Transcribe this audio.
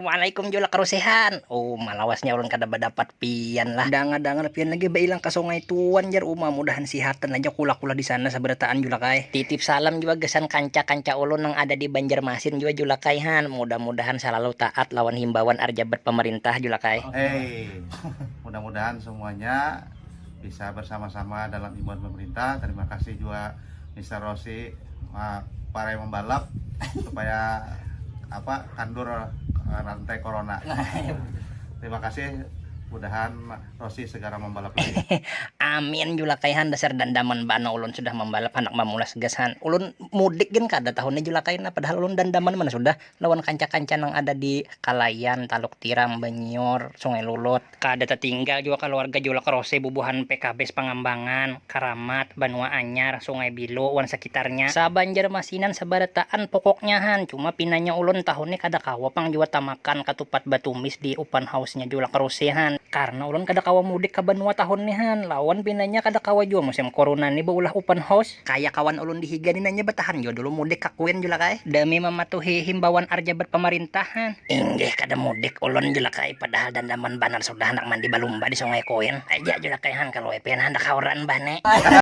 Waalaikum jula karusehan. Oh, malawasnya ulun kada dapat pian lah. Dangan pian lagi bailang ka sungai tuan jar mudahan sihatan aja kula-kula di sana sabarataan jula kai. Titip salam juga gesan kanca-kanca ulun yang ada di Banjarmasin juga jula kai han. Mudah-mudahan selalu taat lawan himbauan arjabat pemerintah jula kai. Mudah-mudahan semuanya bisa bersama-sama dalam himbauan pemerintah. Terima kasih juga Mr. Rossi, para yang membalap supaya kandur rantai corona. Terima kasih, mudahan Rossi segera membalap lagi. Amin jula kaihan dasar dandaman bana ulun sudah membalap anak mamulas gasan. Ulun mudik gen kada tahunnya jula kaina padahal ulun dandaman mana sudah lawan kanca-kanca yang ada di Kalayan, Taluk Tiram, Banyor, Sungai Lulut. Kada tertinggal juga keluarga jula Rossi bubuhan PKB Pangambangan, Karamat, Banua Anyar, Sungai Bilo, wan sekitarnya. Sa Banjarmasinan sabarataan pokoknya han. Cuma pinanya ulun tahunnya kada kawa pang juga tamakan katupat batumis di open house-nya jula Rossi han. Karena ulun kada kawa mudik ke Banua tahun nihan lawan pinanya kada kawa jua musim corona ni ulah open house kaya kawan ulun dihiga ni nanya batahan jua dulu mudik kakuin jula kai demi mematuhi himbauan arjabat pemerintahan. Inggih kada mudik ulun jula kai padahal dandaman banar sudah hendak mandi balumba di sungai koin aja jula kai han kalau epian hendak kawaran bane.